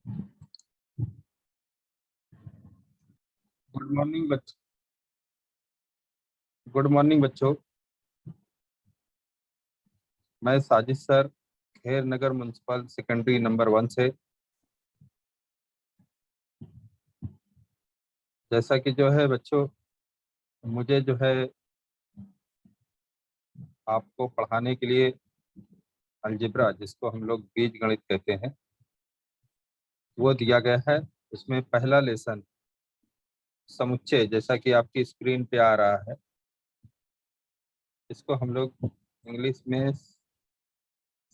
Good morning बच्चों। Good morning बच्चों। मैं साजिद सर, खेर नगर म्युनिसिपल सेकेंडरी नंबर 1 से। जैसा कि जो है बच्चों, मुझे जो है आपको पढ़ाने के लिए अलजेब्रा, जिसको हम लोग बीज गणित कहते हैं, वो दिया गया है। उसमें पहला लेसन समुच्चय, जैसा कि आपकी स्क्रीन पे आ रहा है, इसको हम लोग इंग्लिश में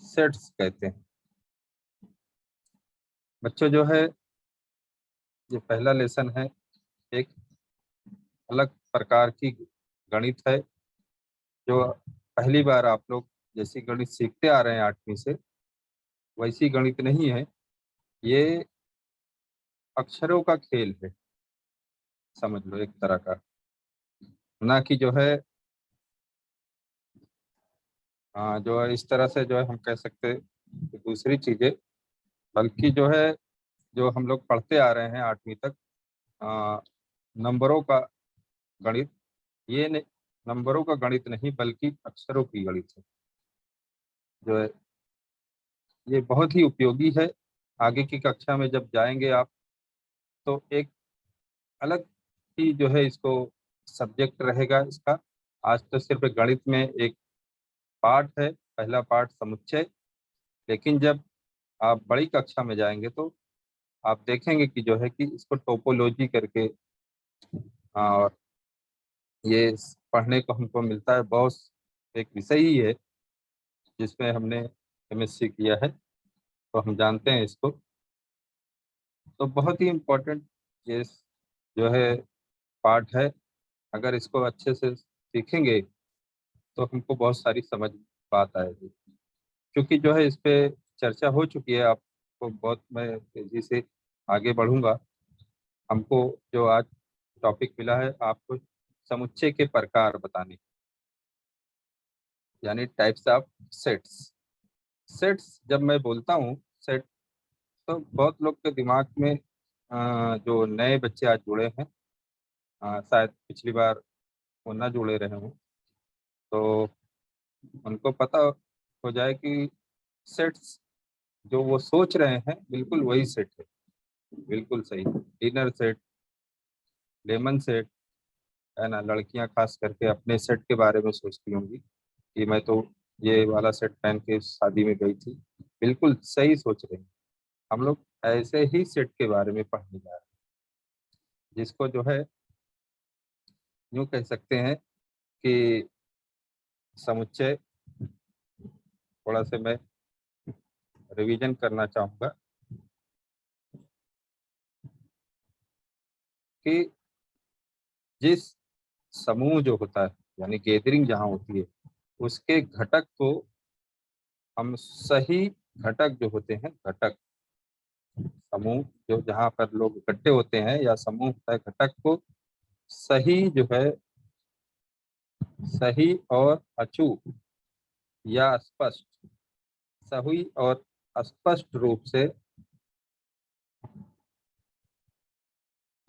सेट्स कहते हैं। बच्चों जो है, ये पहला लेसन है। एक अलग प्रकार की गणित है, जो पहली बार आप लोग जैसी गणित सीखते आ रहे हैं 8वीं से, वैसी गणित नहीं है। ये अक्षरों का खेल है, समझ लो, एक तरह का। ना कि जो है जो है इस तरह से जो है हम कह सकते हैं कि दूसरी चीजें, बल्कि जो है जो हम लोग पढ़ते आ रहे हैं 8वीं तक, आ, नंबरों का गणित, ये नंबरों का गणित नहीं बल्कि अक्षरों की गणित है। जो है ये बहुत ही उपयोगी है। आगे की कक्षा में जब जाएंगे आप, तो एक अलग ही जो है इसको सब्जेक्ट रहेगा इसका। आज तो सिर्फ गणित में एक पार्ट है, पहला पार्ट समुच्चय। लेकिन जब आप बड़ी कक्षा में जाएंगे तो आप देखेंगे कि जो है कि इसको टोपोलॉजी करके और ये पढ़ने को हमको मिलता है। बहुत एक विषय ही है जिसमें हमने एमएससी किया है, तो हम जानते हैं इसको। तो बहुत ही इम्पोर्टेंट ये जो है पार्ट है। अगर इसको अच्छे से सीखेंगे तो हमको बहुत सारी समझ बात आएगी। क्योंकि जो है इस पे चर्चा हो चुकी है, आपको बहुत मैं तेजी से आगे बढ़ूंगा। हमको जो आज टॉपिक मिला है आपको समुच्चय के प्रकार बताने, यानी टाइप्स ऑफ सेट्स। सेट्स जब मैं बोलता हूँ सेट, तो बहुत लोग के दिमाग में जो नए बच्चे आज जुड़े हैं, शायद पिछली बार वो ना जुड़े रहे हों, तो उनको पता हो जाए कि सेट्स जो वो सोच रहे हैं बिल्कुल वही सेट है। बिल्कुल सही। डिनर सेट, लेमन सेट, है ना। लड़कियां खास करके अपने सेट के बारे में सोचती होंगी कि मैं तो ये वाला सेट पहन के शादी में गई थी। बिल्कुल सही सोच रहे हैं। हम लोग ऐसे ही सेट के बारे में पढ़ने जा रहे हैं, जिसको जो है यूँ कह सकते हैं कि समुच्चय। थोड़ा से मैं रिवीजन करना चाहूँगा कि जिस समूह जो होता है, यानी गैदरिंग जहाँ होती है, उसके घटक को हम सही, घटक जो होते हैं, घटक समूह जो जहाँ पर लोग इकट्ठे होते हैं या समूह होता है, घटक को सही जो है, सही और अचूक या स्पष्ट, सही और स्पष्ट रूप से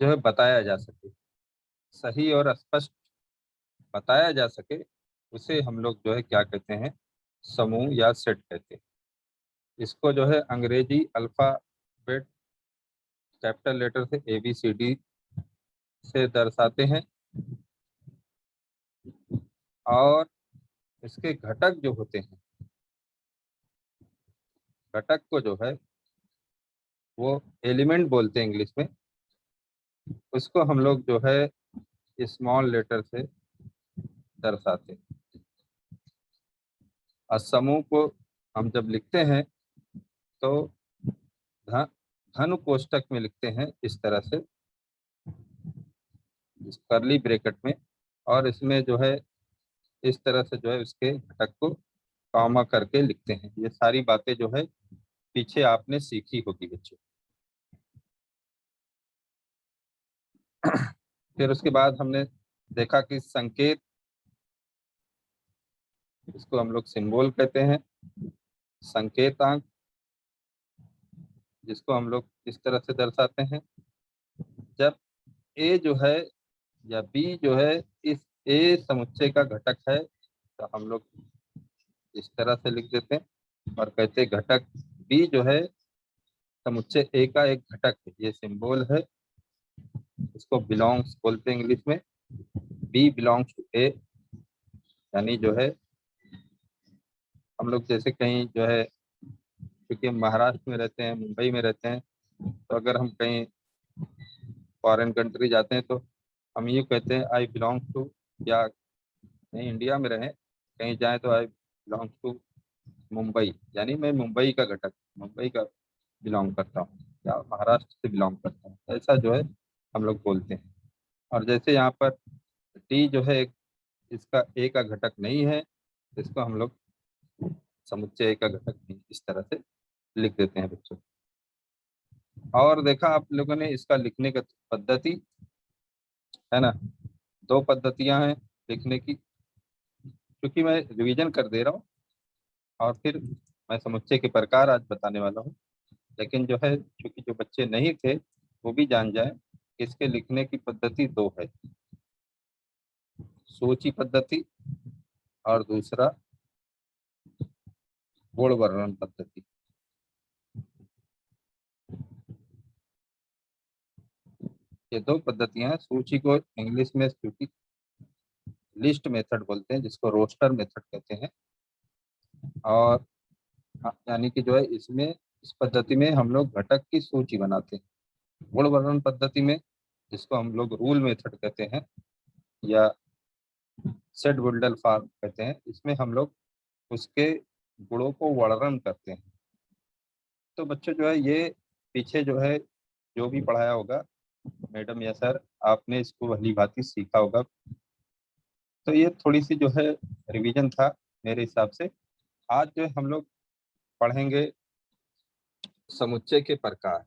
जो है बताया जा सके, सही और स्पष्ट बताया जा सके, उसे हम लोग जो है क्या कहते हैं, समूह या सेट कहते हैं। इसको जो है अंग्रेजी अल्फाबेट कैपिटल लेटर से ABCD से दर्शाते हैं। और इसके घटक जो होते हैं, घटक को जो है वो एलिमेंट बोलते हैं इंग्लिश में। उसको हम लोग जो है स्मॉल लेटर से दर्शाते हैं। और समूह को हम जब लिखते हैं तो धन धनु कोष्टक में लिखते हैं, इस तरह से, इस करली ब्रैकेट में। और इसमें जो है इस तरह से जो है उसके घटक को कॉमा करके लिखते हैं। ये सारी बातें जो है पीछे आपने सीखी होगी बच्चों। फिर उसके बाद हमने देखा कि संकेत, इसको हम लोग सिंबल कहते हैं, संकेतांक, जिसको हम लोग इस तरह से दर्शाते हैं। जब ए जो है या बी जो है इस ए समुच्चय का घटक है तो हम लोग इस तरह से लिख देते हैं और कहते हैं घटक बी जो है समुच्चय ए का एक घटक है। ये सिंबल है, इसको बिलोंग्स बोलते हैं इंग्लिश में। बी बिलोंग्स टू ए, यानी जो है हम लोग जैसे कहीं जो है, क्योंकि हम महाराष्ट्र में रहते हैं, मुंबई में रहते हैं, तो अगर हम कहीं फॉरेन कंट्री जाते हैं तो हम ये कहते हैं आई बिलोंग टू, या कहीं इंडिया में रहें कहीं जाएं तो आई बिलोंग टू मुंबई, यानी मैं मुंबई का घटक, मुंबई का बिलोंग करता हूँ या महाराष्ट्र से बिलोंग करता हूँ, ऐसा जो है हम लोग बोलते हैं। और जैसे यहाँ पर टी जो है इसका ए का घटक नहीं है, इसको हम लोग समुच्चय ए का घटक नहीं, इस तरह से लिख देते हैं बच्चों। और देखा आप लोगों ने इसका लिखने का पद्धति है ना, दो पद्धतियां हैं लिखने की। क्योंकि मैं रिवीजन कर दे रहा हूँ और फिर मैं समुच्चय के प्रकार आज बताने वाला हूँ, लेकिन जो है क्योंकि जो बच्चे नहीं थे वो भी जान जाए कि इसके लिखने की पद्धति दो है, सूची पद्धति और दूसरा गुण वर्णन पद्धति। ये दो पद्धतियां हैं। सूची को इंग्लिश में सूची लिस्ट मेथड बोलते हैं, जिसको रोस्टर मेथड कहते हैं। और यानी कि जो है इसमें इस पद्धति में हम लोग घटक की सूची बनाते हैं। गुण वर्णन पद्धति में, जिसको हम लोग रूल मेथड कहते हैं या सेट बुल्डल फॉर्म कहते हैं, इसमें हम लोग उसके गुणों को वर्णन करते हैं। तो बच्चों जो है ये पीछे जो है जो भी पढ़ाया होगा मैडम या सर, आपने इसको भली भांति सीखा होगा। तो ये थोड़ी सी जो है रिवीजन था मेरे हिसाब से। आज जो है हम लोग पढ़ेंगे समुच्चय के प्रकार।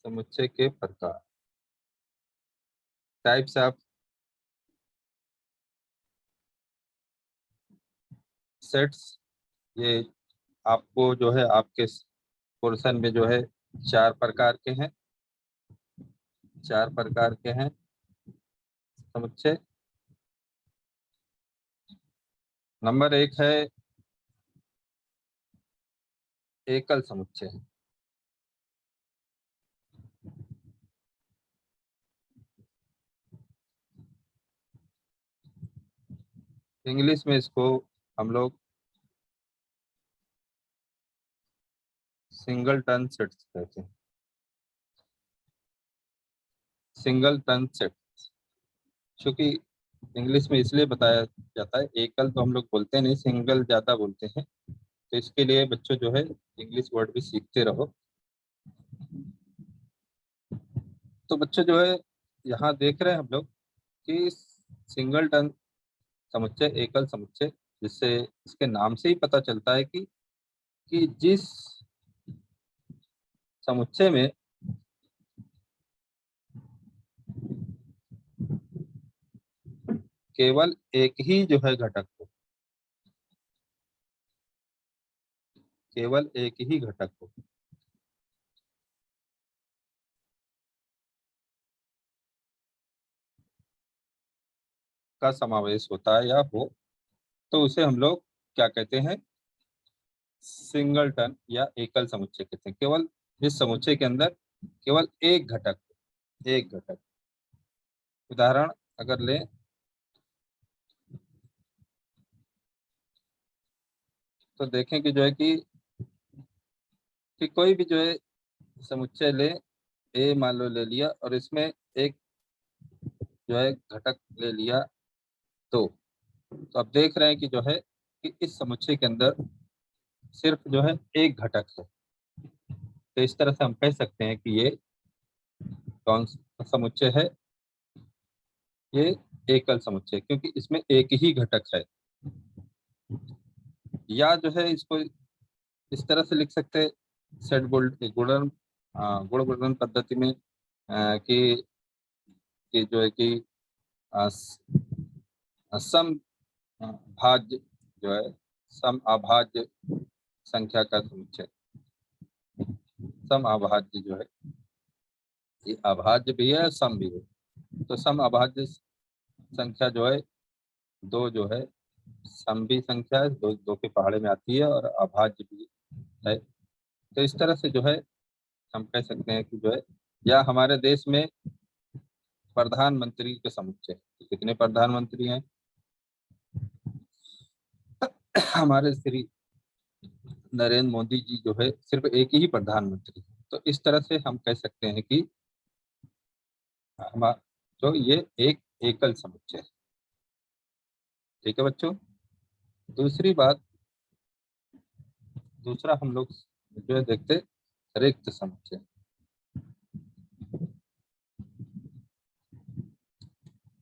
समुच्चय के प्रकार, टाइप्स ऑफ सेट्स। ये आपको जो है आपके पोर्शन में जो है चार प्रकार के हैं, चार प्रकार के हैं समुच्चय। नंबर एक है एकल समुच्चय। इंग्लिश में इसको हम लोग सिंगल टर्न सेट्स कहते हैं। सिंगल टर्न सेट, क्योंकि इंग्लिश में इसलिए बताया जाता है, एकल तो हम लोग बोलते नहीं, सिंगल ज्यादा बोलते हैं। तो इसके लिए बच्चों जो है इंग्लिश वर्ड भी सीखते रहो। तो बच्चों जो है यहाँ देख रहे हैं हम लोग कि सिंगल टर्न समुच्चय, एकल समुच्चय, जिससे इसके नाम से ही पता चलता है कि जिस समुच्चय में केवल एक ही जो है घटक हो, केवल एक ही घटक हो, का समावेश होता है या हो, तो उसे हम लोग क्या कहते हैं, सिंगल टर्न या एकल समुच्चय कहते हैं। केवल इस समुच्चय के अंदर केवल एक घटक, एक घटक। उदाहरण अगर लें तो देखें कि जो है कि कोई भी जो है समुच्चय ले, ए मान लो ले लिया और इसमें एक जो है घटक ले लिया दो। तो अब देख रहे हैं कि जो है कि इस समुच्चय के अंदर सिर्फ जो है एक घटक है। तो इस तरह से हम कह सकते हैं कि ये कौन सा समुच्चय है, ये एकल समुच्चय, क्योंकि इसमें एक ही घटक है। या जो है इसको इस तरह से लिख सकते हैं सेट गुणन, गुण गुणन पद्धति में, कि जो है कि सम भाज्य जो है, सम अभाज्य संख्या का समुच्चय। सम अभाज्य जो है, ये अभाज्य भी है, सम भी है। तो सम अभाज्य संख्या जो है, दो जो है, सम भी संख्या है, दो दो के पहाड़े में आती है, और अभाज्य भी है। तो इस तरह से जो है हम कह सकते हैं कि जो है, या हमारे देश में प्रधानमंत्री के समुच्चय, तो कितने प्रधानमंत्री हैं? हमारे श्री नरेंद्र मोदी जी जो है सिर्फ एक ही प्रधानमंत्री। तो इस तरह से हम कह सकते हैं कि हमारा तो ये एक एकल समुच्चय है। ठीक है बच्चों। दूसरी बात, दूसरा हम लोग जो है देखते रिक्त समुच्चय।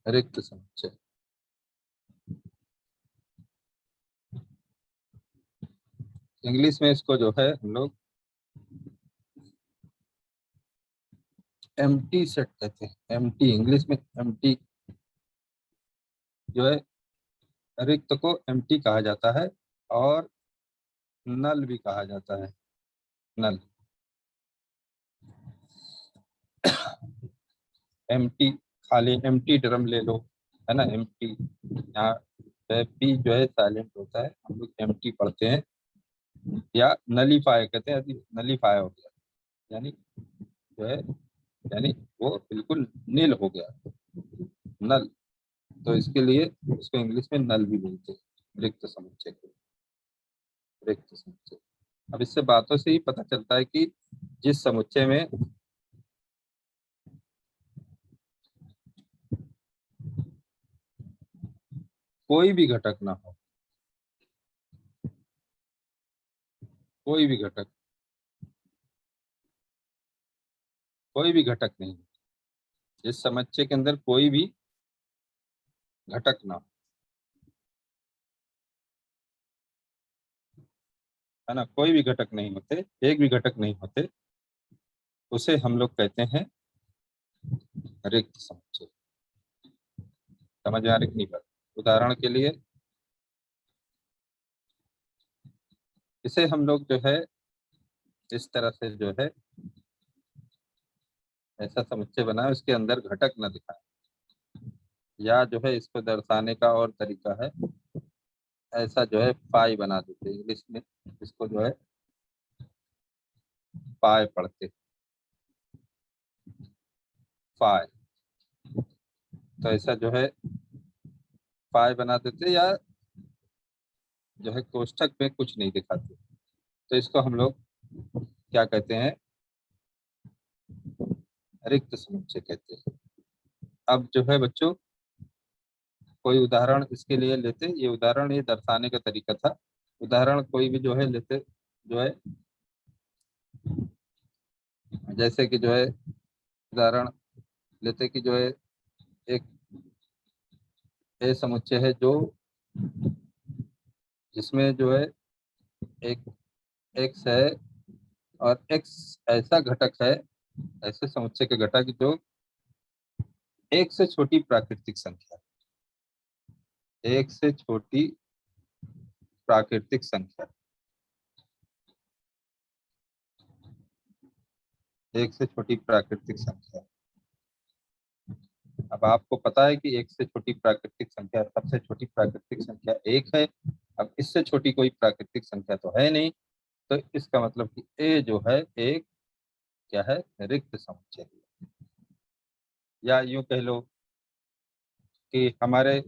रिक्त समुच्चय इंग्लिश में इसको जो है हम लोग एम्प्टी सेट कहते हैं। एम्प्टी, इंग्लिश में एम्प्टी जो है, रिक्त को एम्प्टी कहा जाता है, और नल भी कहा जाता है। नल, एम्प्टी, खाली एम्प्टी ड्रम ले लो, है ना, एम्प्टी। यहाँ पी जो है साइलेंट होता है, हम लोग एम्प्टी पढ़ते हैं, या नलीफाई कहते हैं। यदि नलीफाई हो गया यानी जो है, यानी वो बिल्कुल नील हो गया, नल। तो इसके लिए इसको इंग्लिश में नल भी बोलते हैं, रिक्त समुच्चय को, रिक्त समुच्चय। अब इससे बातों से ही पता चलता है कि जिस समुच्चय में कोई भी घटक ना हो, कोई भी घटक, कोई भी घटक नहीं, जिस समुच्चय के अंदर कोई भी घटक ना हो, है ना, कोई भी घटक नहीं होते, एक भी घटक नहीं होते, उसे हम लोग कहते हैं रिक्त समुच्चय। समझ में आ रही नहीं बात? उदाहरण के लिए इसे हम लोग जो है इस तरह से जो है ऐसा समुच्चय बनाए, उसके अंदर घटक न दिखाए, या जो है इसको दर्शाने का और तरीका है, ऐसा जो है पाई बना देते, इंग्लिश में इसको जो है पाई पढ़ते, पाई। तो ऐसा जो है पाई बना देते, या जो है कोष्ठक में कुछ नहीं दिखाते, तो इसको हम लोग क्या कहते हैं? रिक्त समुच्चय कहते हैं। अब जो है बच्चों, कोई उदाहरण इसके लिए लेते, ये उदाहरण ये दर्शाने का तरीका था। उदाहरण कोई भी जो है लेते, जो है जैसे कि जो है उदाहरण लेते कि जो है एक ए समुच्चय है, जो जिसमें जो है एक एक्स है, और एक्स ऐसा घटक है, ऐसे समुच्चय के घटक जो एक से छोटी प्राकृतिक संख्या, एक से छोटी प्राकृतिक संख्या, एक से छोटी प्राकृतिक संख्या। अब आपको पता है कि एक से छोटी प्राकृतिक संख्या, सबसे छोटी प्राकृतिक संख्या एक है। अब इससे छोटी कोई प्राकृतिक संख्या तो है नहीं, तो इसका मतलब कि ए जो है एक क्या है? रिक्त समुच्चय। या यूं कह लो कि हमारे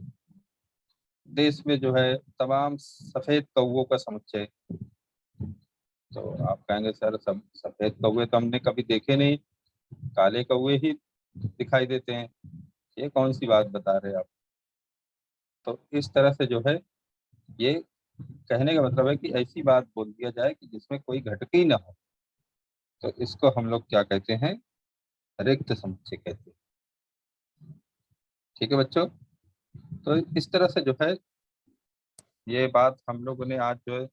देश में जो है तमाम सफेद कौवों का समुच्चय। तो आप कहेंगे सर सब सफेद कौवे तो हमने कभी देखे नहीं, काले कौवे ही दिखाई देते हैं, ये कौन सी बात बता रहे हैं आप? तो इस तरह से जो है, ये कहने का मतलब है कि ऐसी बात बोल दिया जाए कि जिसमें कोई घटक ही ना हो, तो इसको हम लोग क्या कहते हैं? रिक्त समुच्चय कहते हैं। ठीक है बच्चों। तो इस तरह से जो है ये बात हम लोगों ने आज जो है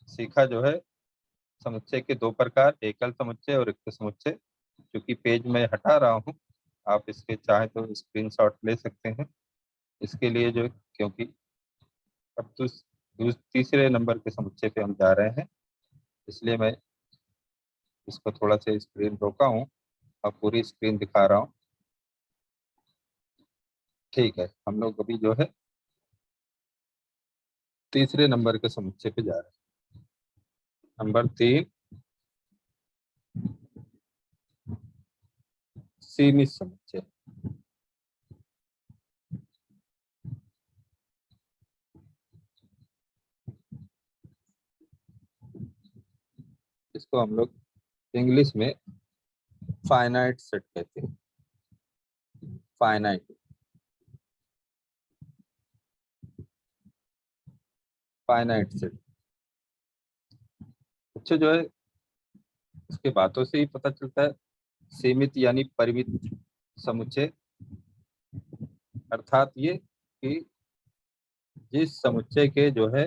सीखा, जो है समुच्चय के दो प्रकार, एकल समुच्चय और रिक्त समुच्चय। क्योंकि पेज में हटा रहा हूँ, आप इसके चाहे तो स्क्रीनशॉट ले सकते हैं। इसके लिए जो, क्योंकि अब तीसरे नंबर के समुच्चय पे हम जा रहे हैं, इसलिए मैं इसको थोड़ा सा स्क्रीन रोका हूँ और पूरी स्क्रीन दिखा रहा हूँ। ठीक है, हम लोग अभी जो है तीसरे नंबर के समुच्चय पे जा रहे हैं। नंबर 3, सीमित समुच्चय। इसको हम लोग इंग्लिश में फाइनाइट सेट कहते हैं। Finite finite set. अच्छा, जो है इसके बातों से ही पता चलता है, सीमित यानी परिमित समुच्चय, अर्थात ये कि जिस समुच्चय के जो है,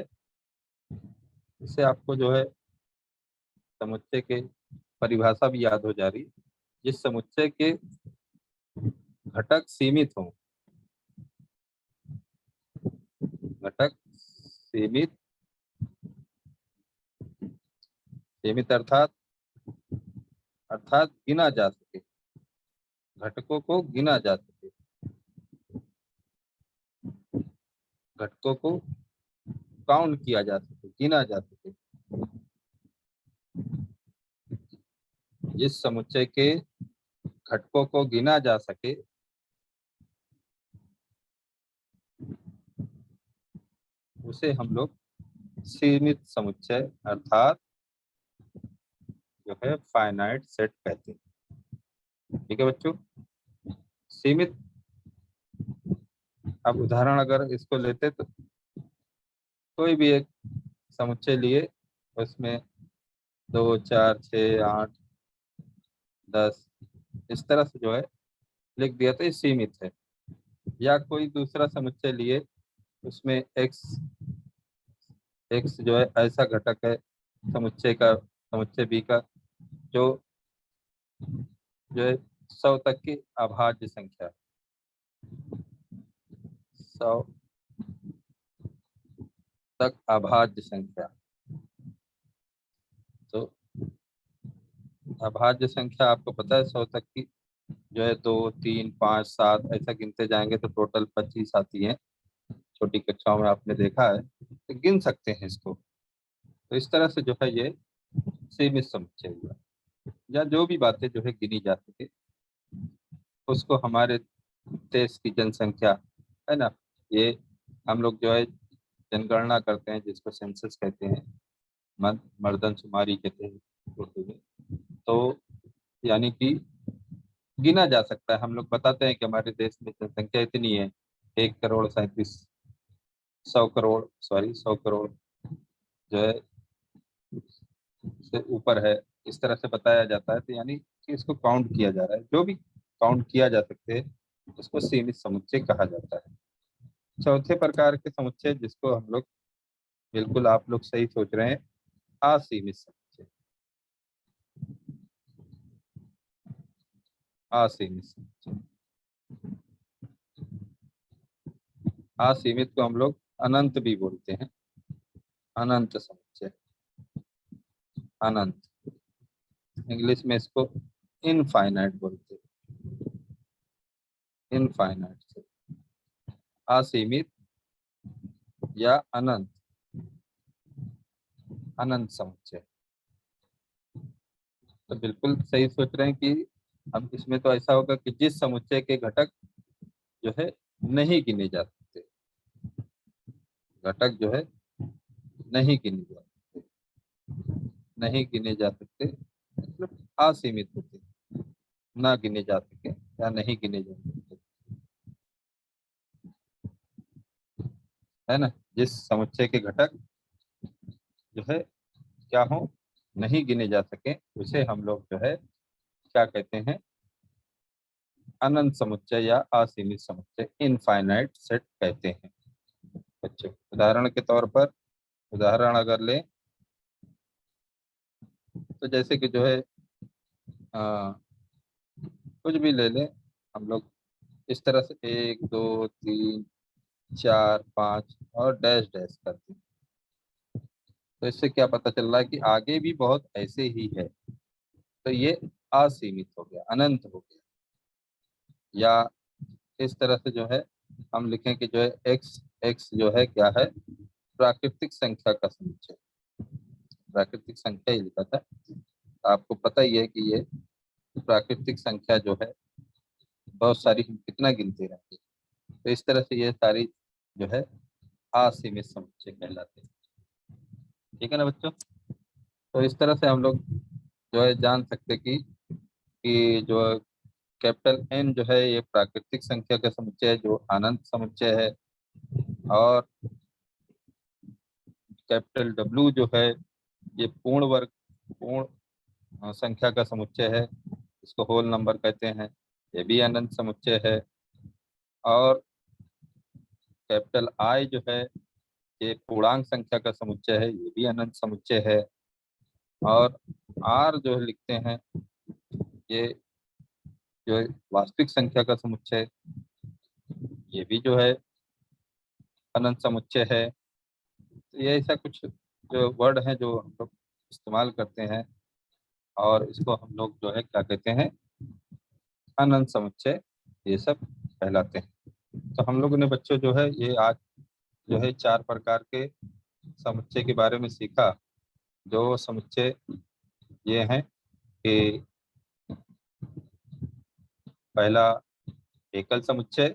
इससे आपको जो है समुच्चय के परिभाषा भी याद हो जा रही है। जिस समुच्चय के घटक सीमित हों, घटक सीमित, सीमित अर्थात गिना जा सके, घटकों को गिना जा सके, घटकों को काउंट किया जा सके, गिना जा सके। जिस समुच्चय के घटकों को गिना जा सके, उसे हम लोग सीमित समुच्चय अर्थात जो है फाइनाइट सेट कहते हैं। ठीक है बच्चों, सीमित। अब उदाहरण अगर इसको लेते तो कोई भी एक समुच्चय लिए, उसमें 2, 4, 6, 8, 10 इस तरह से जो है लिख दिया तो ये सीमित है। या कोई दूसरा समुच्चय लिए, उसमें x जो है ऐसा घटक है समुच्चय बी का, जो जो है 100 तक की अभाज्य संख्या, 100 तक अभाज्य संख्या। तो अभाज्य संख्या आपको पता है 100 तक की जो है 2, 3, 5, 7 ऐसा गिनते जाएंगे तो टोटल 25 आती है। छोटी कक्षाओं में आपने देखा है, तो गिन सकते हैं इसको। तो इस तरह से जो है ये सीमित समुच्चय हुआ, या जो भी बातें जो है गिनी जा सके, उसको हमारे देश की जनसंख्या है ना, ये हम लोग जो है जनगणना करते हैं, जिसको सेंसस कहते हैं, मर्दनशुमारी कहते हैं उर्दू में। तो यानी कि गिना जा सकता है, हम लोग बताते हैं कि हमारे देश में जनसंख्या इतनी है, 1,37,100 करोड़, सॉरी 100 करोड़ जो है से ऊपर है, इस तरह से बताया जाता है। तो यानी कि इसको काउंट किया जा रहा है, जो भी काउंट किया जा सकते हैं उसको सीमित समुच्चय कहा जाता है। चौथे प्रकार के समुच्चय, जिसको हम लोग, बिल्कुल आप लोग सही सोच रहे हैं, असीमित समुच्चय। असीमित समुच्चय, असीमित को हम लोग अनंत भी बोलते हैं, अनंत समुच्चय, अनंत। इंग्लिश में इसको इनफाइनाइट बोलते हैं, इनफाइनाइट से असीमित या अनंत, अनंत समुच्चय। तो बिल्कुल सही सोच रहे हैं कि अब इसमें तो ऐसा होगा कि जिस समुच्चय के घटक जो है नहीं गिने जा सकते, घटक जो है नहीं गिने जा सकते, नहीं गिने जा सकते मतलब असीमित होते, ना गिने जा सके या नहीं गिने जा सकते, है ना। जिस समुच्चय के घटक जो है क्या हो, नहीं गिने जा सके, उसे हम लोग जो है क्या कहते हैं, अनंत समुच्चय या असीमित समुच्चय, इनफाइनाइट सेट कहते हैं बच्चों। उदाहरण के तौर पर, उदाहरण अगर लें तो जैसे कि जो है कुछ भी ले लें हम लोग, इस तरह से 1, 2, 3, 4 5 और डैश डैश कर दी। तो इससे क्या पता चल रहा है कि आगे भी बहुत ऐसे ही है। तो ये असीमित हो गया, अनंत हो गया। या इस तरह से जो है हम लिखें कि जो है एक्स एक्स जो है क्या है, प्राकृतिक संख्या का समुच्चय। प्राकृतिक संख्या ही लिखा था, आपको पता ही है कि ये प्राकृतिक संख्या जो है बहुत सारी, हम कितना गिनते रहते हैं। तो इस तरह से ये सारी जो है असीमित समुच्चय कहलाते हैं। ठीक है ना बच्चों। तो इस तरह से हम लोग जो है जान सकते हैं कि जो कैपिटल एन जो है ये प्राकृतिक संख्या का समुच्चय है, जो अनंत समुच्चय है। और कैपिटल डब्ल्यू जो है ये पूर्ण वर्ग, पूर्ण संख्या का समुच्चय है, इसको होल नंबर कहते हैं। ये भी अनंत समुच्चय है। और कैपिटल आई जो है ये पूर्णांक संख्या का समुच्चय है, ये भी अनंत समुच्चय है। और आर जो है लिखते हैं, ये जो है वास्तविक संख्या का समुच्चय, ये भी जो है अनंत समुच्चय है। तो ये ऐसा कुछ जो वर्ड हैं जो हम लोग इस्तेमाल करते हैं, और इसको हम लोग जो है क्या कहते हैं, अनंत समुच्चय ये सब कहलाते हैं। तो हम लोगों ने बच्चों जो है ये आज जो है 4 प्रकार के समुच्चय के बारे में सीखा। जो समुच्चय ये हैं कि पहला एकल समुच्चय,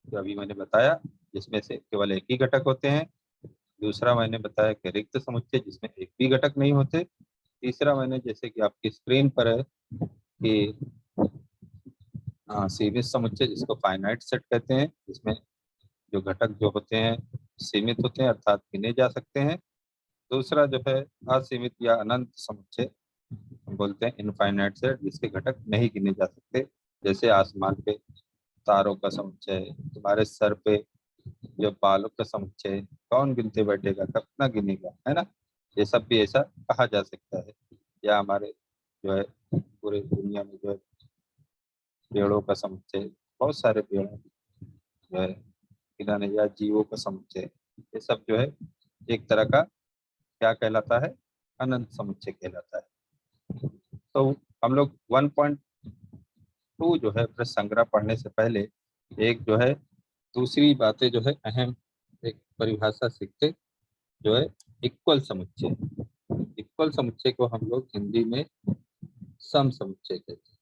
जो अभी मैंने बताया, जिसमें से केवल एक ही घटक होते हैं। दूसरा मैंने बताया कि रिक्त समुच्चय, जिसमें एक भी घटक नहीं होते। तीसरा मैंने, जैसे कि आपकी स्क्रीन पर है, कि सीमित समुच्चय, जिसको फाइनाइट सेट कहते हैं, जिसमें जो घटक जो होते हैं सीमित होते हैं, अर्थात गिने जा सकते हैं। दूसरा जो है असीमित या अनंत समुच्चय, हम बोलते हैं इनफाइनाइट सेट, जिसके घटक नहीं गिने जा सकते। जैसे आसमान पे तारों का समुच्चय, तुम्हारे सर पे जो बालों का समुच्चय, कौन गिनते बैठेगा, कितना गिनेगा, है ना। ये सब भी ऐसा कहा जा सकता है। या हमारे जो है पूरे दुनिया में जो है पेड़ों का समुच्चय, बहुत सारे पेड़ हैं जो है गिनाने, या जीवों का समुच्चय, ये सब जो है एक तरह का क्या कहलाता है, अनंत समुच्चय कहलाता है। तो हम लोग 1.2 जो है प्रश्न संग्रह पढ़ने से पहले एक जो है दूसरी बातें जो है अहम एक परिभाषा सीखते, जो है इक्वल समुच्चय। इक्वल समुच्चय को हम लोग हिंदी में सम समुच्चय कहते हैं।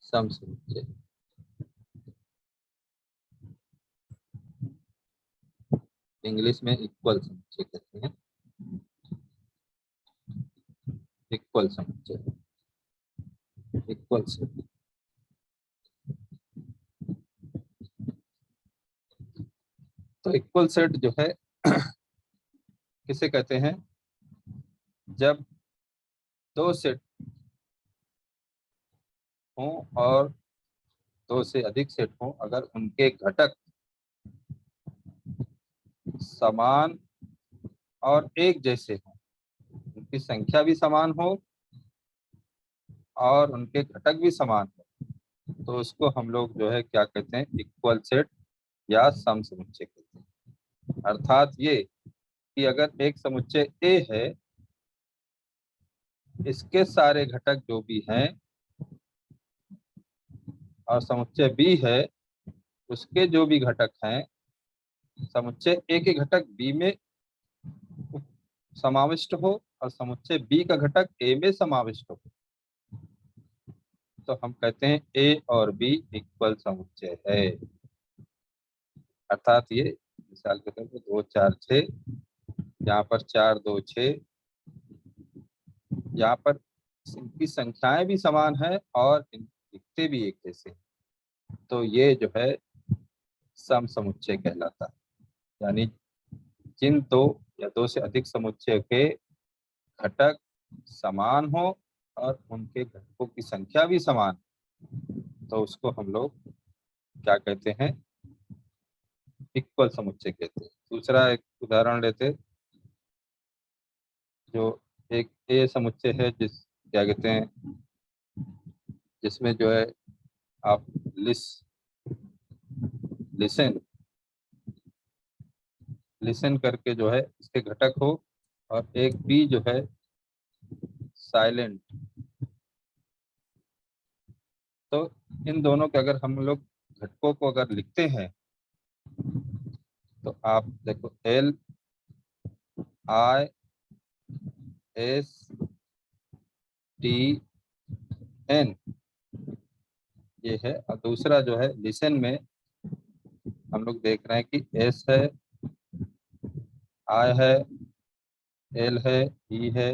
सम समुच्चय, इंग्लिश में इक्वल समुच्चय कहते हैं। इक्वल समुच्चय, इक्वल सेट। तो इक्वल सेट जो है किसे कहते हैं, जब दो सेट हों और दो से अधिक सेट हों, अगर उनके घटक समान और एक जैसे हों, उनकी संख्या भी समान हो और उनके घटक भी समान हो, तो उसको हम लोग जो है क्या कहते हैं, इक्वल सेट या सम समुच्चय कहते हैं। अर्थात ये कि अगर एक समुच्चय ए है, इसके सारे घटक जो भी हैं, और समुच्चय बी है, उसके जो भी घटक हैं, समुच्चय ए के घटक बी में समाविष्ट हो और समुच्चय बी का घटक ए में समाविष्ट हो, तो हम कहते हैं ए और बी इक्वल समुच्चय है। अर्थात ये मिसाल के तौर पर 2 4 6, यहाँ पर 4 2 6, यहाँ पर इनकी संख्याएं भी समान है और दिखते भी एक जैसे, तो ये जो है सम समुच्चय कहलाता है। यानी जिन दो या दो से अधिक समुच्चय के घटक समान हो और उनके घटकों की संख्या भी समान, तो उसको हम लोग क्या कहते हैं, इक्वल समुच्चय कहते हैं। दूसरा एक उदाहरण लेते, जो एक ए समुच्चय है, जिस क्या कहते हैं, जिसमें जो है आप लिसन लिसन करके जो है इसके घटक हो, और एक बी जो है साइलेंट। तो इन दोनों के अगर हम लोग घटकों को अगर लिखते हैं तो आप देखो L I S T N ये है, और दूसरा जो है लिसन में हम लोग देख रहे हैं कि S है, I है, L है, E है,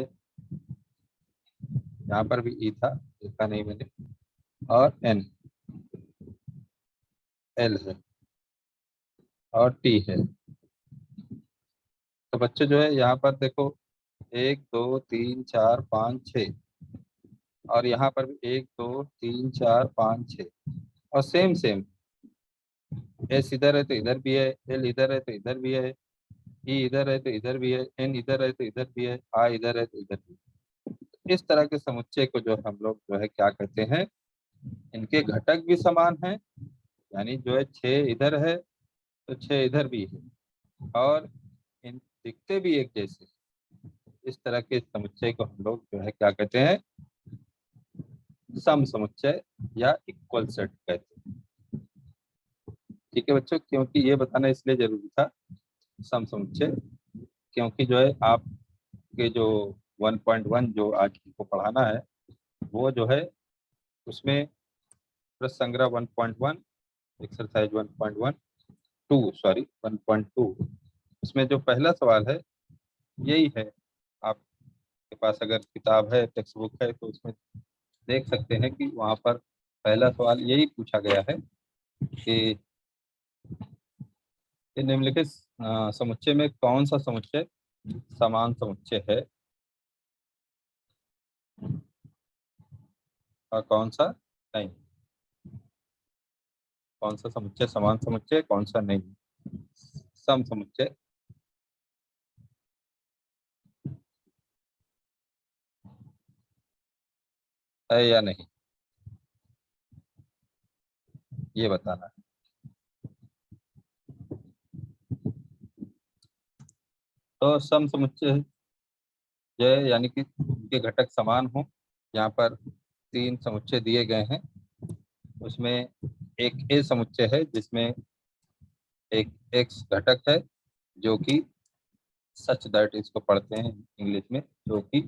यहाँ पर भी E था, देखा नहीं मैंने, और N L है और T है। तो बच्चे जो है यहाँ पर देखो 1 2 3 4 5 6, और यहाँ पर भी 1 2 3 4 5 6, और सेम सेम एस इधर है तो इधर भी है, एल इधर है तो इधर भी है, ई इधर है तो इधर भी है, एन इधर है तो इधर भी है, आई इधर है तो इधर भी है। इस तरह के समुच्चय को जो हम लोग जो है क्या कहते हैं, इनके घटक भी समान हैं, यानी जो है 6 इधर है तो 6 इधर भी है, और इन दिखते भी एक जैसे। इस तरह के समुच्चय को हम लोग जो है क्या कहते हैं, सम समुच्चय या इक्वल सेट कहते हैं। ठीक है बच्चों, क्योंकि ये बताना इसलिए जरूरी था सम समुच्चय, क्योंकि जो है आपके जो 1.1 जो आज को पढ़ाना है वो जो है उसमें प्रश्न संग्रह 1.1, एक्सरसाइज 1.1 टू सॉरी 1.2, उसमें जो पहला सवाल है यही है। आपके पास अगर किताब है, टेक्स्ट बुक है, तो उसमें देख सकते हैं कि वहाँ पर पहला सवाल यही पूछा गया है कि निम्नलिखित समुच्चय में कौन सा समुच्चय समान समुच्चय है और कौन सा नहीं। कौन सा समुच्चय समान समुच्चय, कौन सा नहीं, सम समुच्चय। है या नहीं, ये बताना है। तो सम समुच्चय जो है यानी कि उनके घटक समान हो। यहाँ पर 3 समुच्चय दिए गए हैं, उसमें एक ए समुच्चय है जिसमें एक एक्स घटक है, जो कि सच दैट इसको पढ़ते हैं इंग्लिश में, जो कि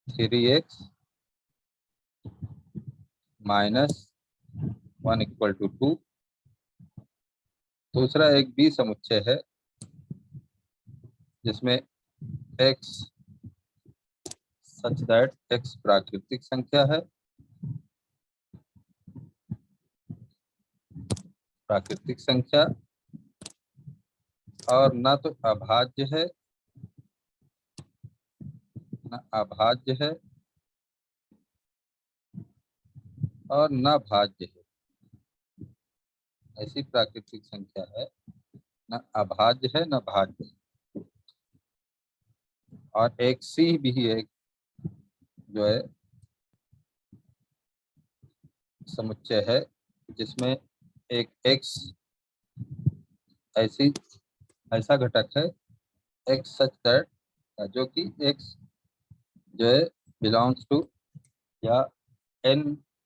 3x -1 = 2। दूसरा एक बी समुच्चय है जिसमें x सच दैट x प्राकृतिक संख्या है, प्राकृतिक संख्या, और ना तो अभाज्य है ना अभाज्य है और ना भाज्य है। ऐसी प्राकृतिक संख्या है, ना अभाज्य है ना भाज्य है। और एक सी भी एक जो है समुच्चय है जिसमें एक एक्स ऐसी ऐसा घटक है, एक्स सच दैट, जो कि एक्स जो है बिलोंग्स टू या एन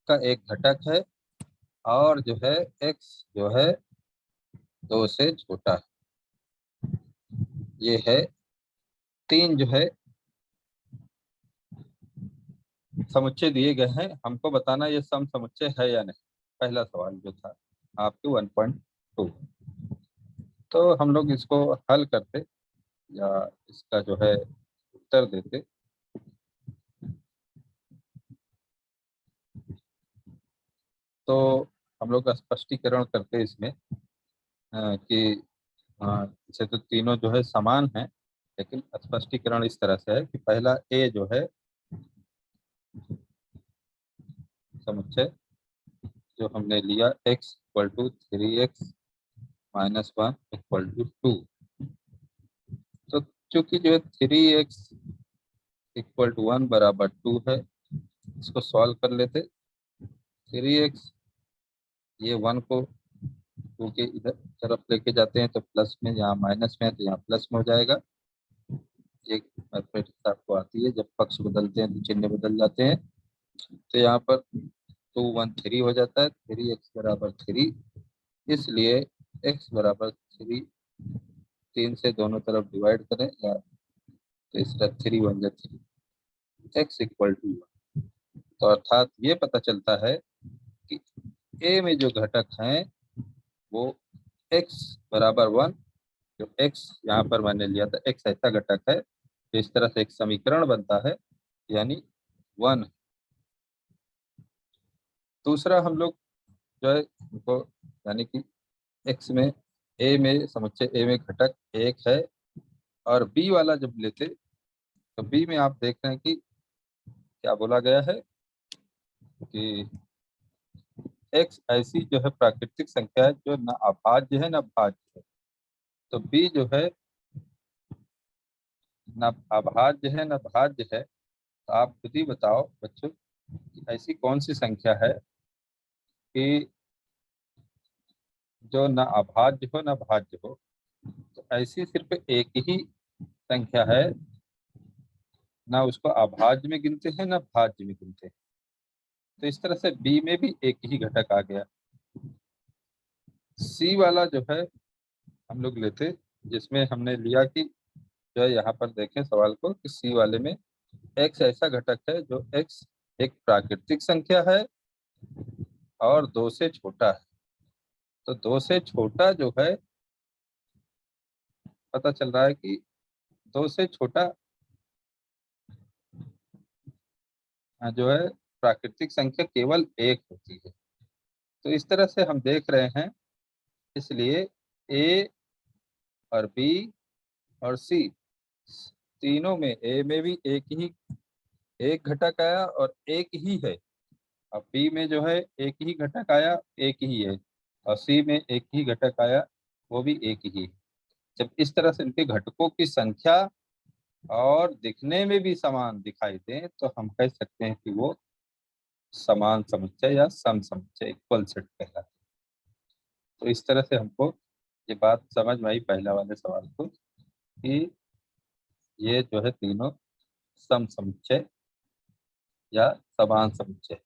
का एक घटक है, और जो है एक्स जो है 2 से छोटा है। ये है 3 जो है समुच्चय दिए गए हैं, हमको बताना ये सम समुच्चय है या नहीं। पहला सवाल जो था आपके 1.2, तो हम लोग इसको हल करते या इसका जो है उत्तर देते। तो हम लोग स्पष्टीकरण करते इसमें कि इसे तो तीनों जो है समान है, लेकिन स्पष्टीकरण इस तरह से है कि पहला ए जो है समुच्चय जो हमने लिया x = 3x -1 = 2। तो चूंकि जो है 3x = 1 = 2 है, इसको सॉल्व कर लेते। 3x ये 1 को 2 के इधर तरफ लेके जाते हैं तो प्लस में, यहाँ माइनस में है तो यहाँ प्लस में हो जाएगा। ये मैथमेटिक्स आपको आती है, जब पक्ष बदलते हैं तो चिन्ह बदल जाते हैं। तो यहाँ पर 2 1 3 हो जाता है, 3x बराबर 3, इसलिए x बराबर 3, 3 से दोनों तरफ डिवाइड करें या तो इसका 3 1 जा 3, x इक्वल टू 1। तो अर्थात ये पता चलता है कि a में जो घटक हैं वो x बराबर 1, जो x यहाँ पर मैंने लिया था, x ऐसा घटक है तो इस तरह से एक समीकरण बनता है, यानी 1। दूसरा हम लोग जो है उनको, यानी कि x में a में समुच्चय a में घटक 1 है, और b वाला जब लेते तो b में आप देख रहे हैं कि क्या बोला गया है कि x ऐसी जो है प्राकृतिक संख्या है जो न अभाज्य है न भाज्य है। तो b जो है न अभाज्य है न भाज्य है, तो आप खुद ही बताओ बच्चों कि ऐसी कौन सी संख्या है कि जो न अभाज्य हो न भाज्य हो। तो ऐसी सिर्फ एक ही संख्या है, ना उसको अभाज्य में गिनते हैं ना भाज्य में गिनते हैं। तो इस तरह से बी में भी एक ही घटक आ गया। सी वाला जो है हम लोग लेते, जिसमें हमने लिया कि जो है यहाँ पर देखें सवाल को कि सी वाले में एक्स ऐसा घटक है जो एक्स एक प्राकृतिक संख्या है और 2 से छोटा है। तो 2 से छोटा जो है, पता चल रहा है कि 2 से छोटा जो है प्राकृतिक संख्या केवल एक होती है। तो इस तरह से हम देख रहे हैं, इसलिए ए और बी और सी तीनों में, ए में भी एक घटक आया और एक ही है, और बी में जो है एक ही घटक आया, एक ही है, और सी में एक ही घटक आया, वो भी एक ही है। जब इस तरह से इनके घटकों की संख्या और दिखने में भी समान दिखाई दें तो हम कह सकते हैं कि वो समान समुच्चय या सम समुच्चय, इक्वल सेट कहलाता है। तो इस तरह से हमको ये बात समझ में आई पहला वाले सवाल को कि ये जो है तीनों सम समुच्चय या समान समुच्चय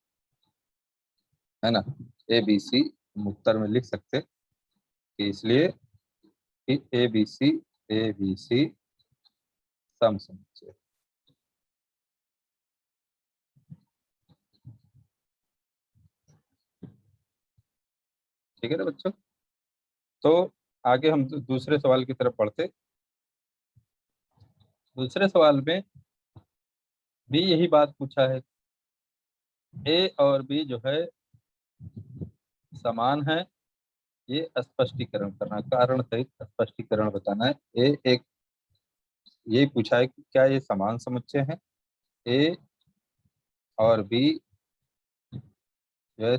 है ना। ए बी सी हम उत्तर में लिख सकते कि इसलिए कि ए बी सी सम समुच्चय। ठीक है ना बच्चों। तो आगे हम दूसरे सवाल की तरफ बढ़ते। दूसरे सवाल में भी यही बात पूछा है, ए और बी जो है समान है, ये स्पष्टीकरण करना, कारण सहित स्पष्टीकरण बताना है। ए एक, यही पूछा है कि क्या ये समान समुच्चय है, ए और बी जो है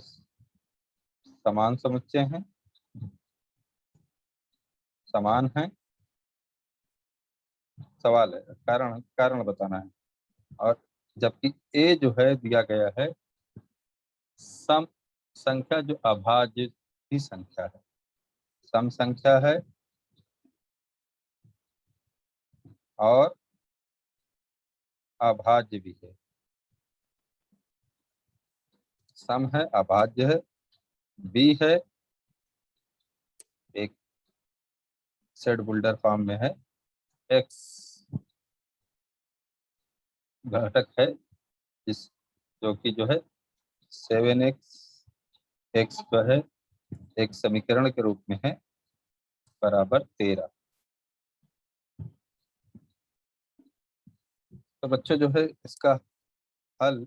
समान समुच्चय हैं, समान है, सवाल है, कारण कारण बताना है। और जबकि ए जो है दिया गया है सम संख्या जो अभाज्य की संख्या है, सम संख्या है और अभाज्य भी है। सम है, अभाज्य है, बी है एक सेट बुल्डर फॉर्म में है, एक्स घटक है जिस जो कि जो है 7x, एक्स जो है एक समीकरण के रूप में है बराबर 13। तो बच्चों जो है इसका हल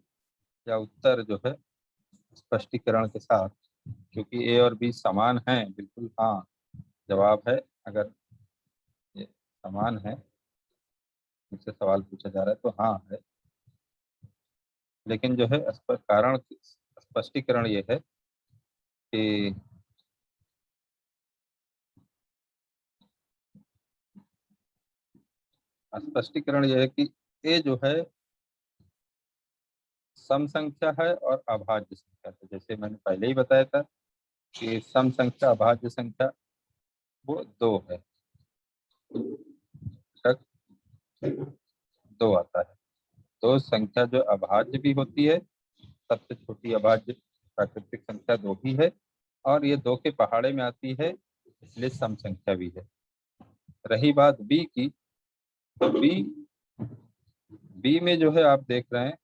या उत्तर जो है स्पष्टीकरण के साथ, क्योंकि ए और बी समान हैं, बिल्कुल हाँ जवाब है। अगर ये समान है, मुझसे सवाल पूछा जा रहा है तो हाँ है, लेकिन जो है कारण स्पष्टीकरण ये है कि स्पष्टीकरण यह है कि ए जो है सम संख्या है और अभाज्य संख्या है। जैसे मैंने पहले ही बताया था कि सम संख्या अभाज्य संख्या वो 2 है, तक 2 आता है। तो संख्या जो अभाज्य भी होती है, सबसे छोटी अभाज्य प्राकृतिक संख्या 2 ही है, और ये 2 के पहाड़े में आती है, इसलिए सम संख्या भी है। रही बात बी की, तो बी में जो है आप देख रहे हैं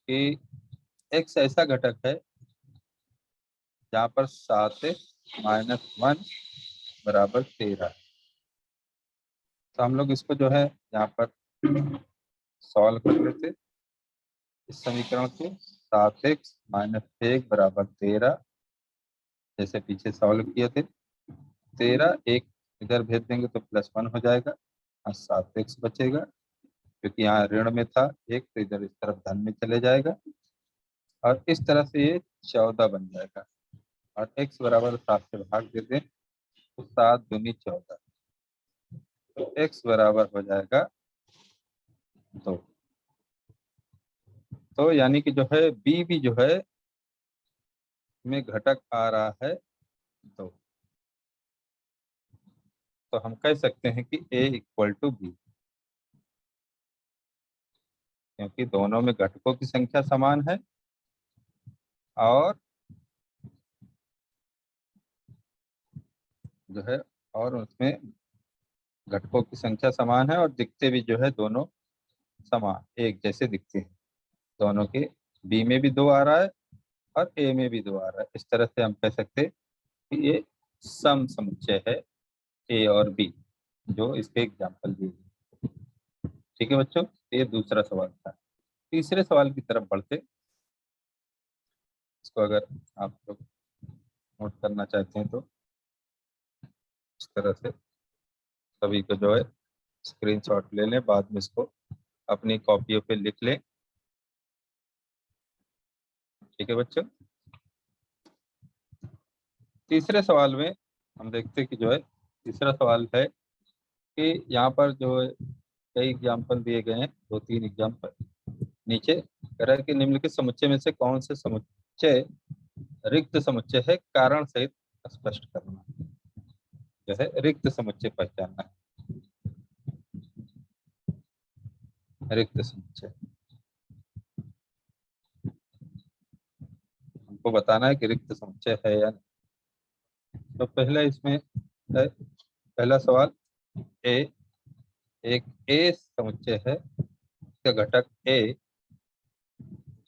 कि x ऐसा घटक है जहाँ पर 7x-1 बराबर 13 है। तो हम लोग इसको जो है यहाँ पर सॉल्व कर लेते इस समीकरण को। 7x-1 बराबर 13, जैसे पीछे सॉल्व किए थे। 13 एक इधर भेज देंगे तो +1 हो जाएगा और 7x बचेगा, क्योंकि यहाँ ऋण में था एक, तो इधर इस तरफ धन में चले जाएगा, और इस तरह से ये 14 बन जाएगा। और x बराबर 7 से भाग दे दें तो 7 दूनी 14, तो x बराबर हो जाएगा 2। तो यानी कि जो है बी भी जो है में घटक आ रहा है 2। तो हम कह सकते हैं कि a = b, क्योंकि दोनों में घटकों की संख्या समान है और जो है और उसमें घटकों की संख्या समान है, और दिखते भी जो है दोनों समान एक जैसे दिखते हैं। दोनों के बी में भी 2 आ रहा है और ए में भी 2 आ रहा है। इस तरह से हम कह सकते हैं कि ये सम समुच्चय है ए और बी, जो इसके एग्जाम्पल दिए गए। ठीक है बच्चों, ये दूसरा सवाल था। तीसरे सवाल की तरफ बढ़ते, इसको अगर आप लोग नोट करना चाहते हैं तो इस तरह से सभी को जो है स्क्रीनशॉट ले लें, बाद में इसको अपनी कॉपियों पे लिख लें। ठीक है बच्चों, तीसरे सवाल में हम देखते हैं कि जो है तीसरा सवाल है कि यहाँ पर जो है कई एग्जाम्पल दिए गए हैं, 2-3 एग्जाम्पल नीचे कह रहा है कि निम्नलिखित समुच्चय में से कौन से समुच्चय रिक्त समुच्चय है, कारण सहित स्पष्ट करना। जो है रिक्त समुच्चय पहचानना है। रिक्त समुच्चय हमको बताना है कि रिक्त समुच्चय है या नहीं। तो पहला इसमें है, पहला सवाल ए, एक ए समुच्चय है, इसका घटक ए,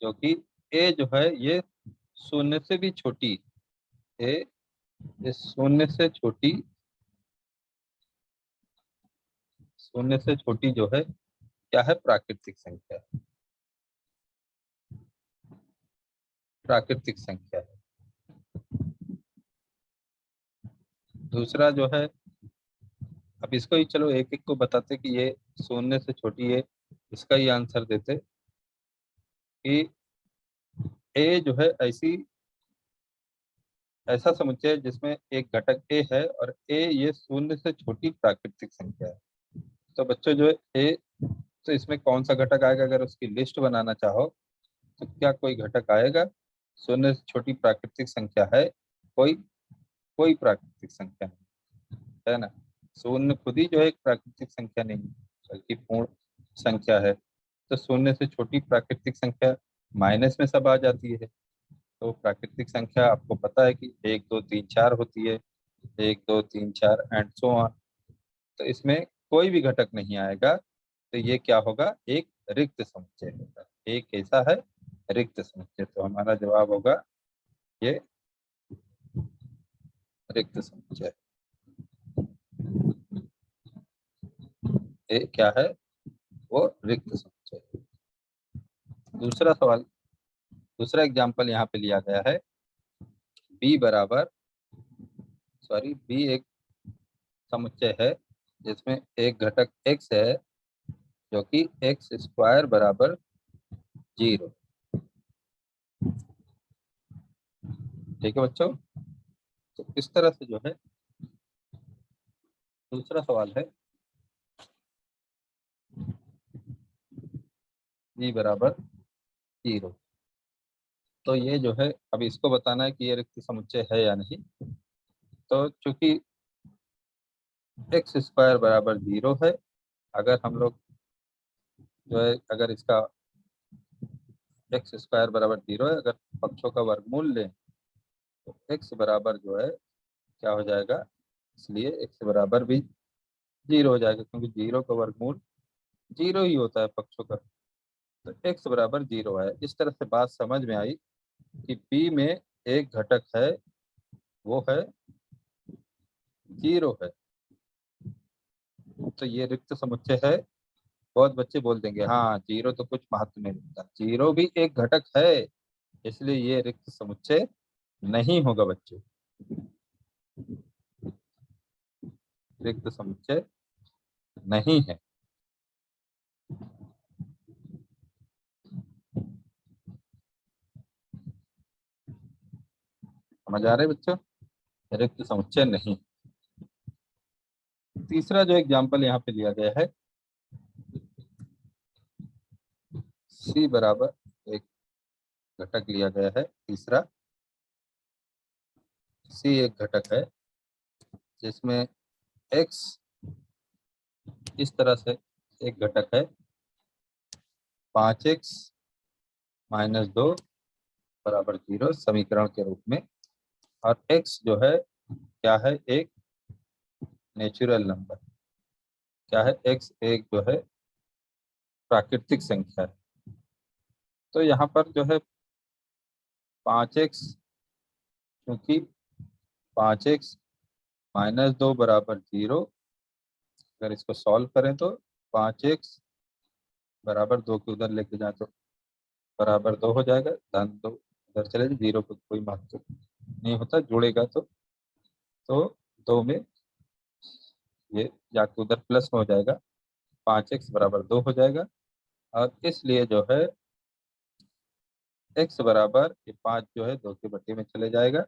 जो कि ए जो है ये 0 से भी छोटी, ए ये 0 से छोटी जो है क्या है, प्राकृतिक संख्या, प्राकृतिक संख्या है। दूसरा जो है, अब इसको ही चलो एक एक को बताते कि ये 0 से छोटी है, इसका ही आंसर देते कि ए जो है ऐसा समुच्चय है जिसमें एक घटक ए है और ए ये 0 से छोटी प्राकृतिक संख्या है। तो बच्चों जो है ए, तो इसमें कौन सा घटक आएगा, अगर उसकी लिस्ट बनाना चाहो तो क्या कोई घटक आएगा? 0 से छोटी प्राकृतिक संख्या है कोई? कोई प्राकृतिक संख्या नहीं है ना। 0 खुद ही जो है एक प्राकृतिक संख्या नहीं बल्कि पूर्ण संख्या है। तो 0 से छोटी प्राकृतिक संख्या माइनस में सब आ जाती है। तो प्राकृतिक संख्या आपको पता है कि 1 2 3 4 होती है, 1 2 3 4 एंड सो ऑन। तो इसमें कोई भी घटक नहीं आएगा, तो ये क्या होगा, एक रिक्त समुच्चय होगा। एक कैसा है, रिक्त समुच्चय। तो हमारा जवाब होगा ये रिक्त समुच्चय। ये क्या है, वो रिक्त समुच्चय। दूसरा सवाल, दूसरा एग्जाम्पल यहाँ पे लिया गया है, बी बराबर, सॉरी बी एक समुच्चय है जिसमें एक घटक x है जो कि x² बराबर 0। ठीक है बच्चों, तो इस तरह से जो है दूसरा सवाल है, b बराबर 0। तो ये जो है अब इसको बताना है कि ये रिक्त समुच्चय है या नहीं। तो चूंकि एक्स स्क्वायर बराबर 0 है, अगर हम लोग जो है अगर इसका एक्स स्क्वायर बराबर 0 है, अगर पक्षों का वर्गमूल लें तो एक्स बराबर जो है क्या हो जाएगा, इसलिए एक्स बराबर भी 0 हो जाएगा, क्योंकि 0 का वर्गमूल 0 ही होता है पक्षों का। तो एक्स बराबर 0 है। इस तरह से बात समझ में आई कि बी में एक घटक है, वो है 0 है। तो ये रिक्त समुच्चय है। बहुत बच्चे बोल देंगे हाँ 0 तो कुछ महत्व नहीं रखता, 0 भी एक घटक है, इसलिए ये रिक्त समुच्चय नहीं होगा बच्चे, रिक्त समुच्चय नहीं है। समझ आ रहे बच्चों, रिक्त समुच्चय नहीं। तीसरा जो एग्जाम्पल यहाँ पे लिया गया है, सी बराबर एक घटक लिया गया है तीसरा, सी एक घटक है जिसमें एक्स इस तरह से एक घटक है 5x माइनस 2 बराबर 0 समीकरण के रूप में, और x जो है क्या है, एक नेचुरल नंबर। क्या है, x एक जो है प्राकृतिक संख्या है। तो यहाँ पर जो है 5x, क्योंकि 5x माइनस 2 बराबर 0, अगर इसको सॉल्व करें तो 5x बराबर 2 के उधर लेके जाए तो बराबर 2 हो जाएगा, धन 2 उधर चले जाए, 0 को कोई महत्व नहीं होता, जुड़ेगा तो 2 में ये जाके उधर प्लस में हो जाएगा, 5x बराबर 2 हो जाएगा। और इसलिए जो है x बराबर ये 5 जो है 2 के बट्टे में चले जाएगा,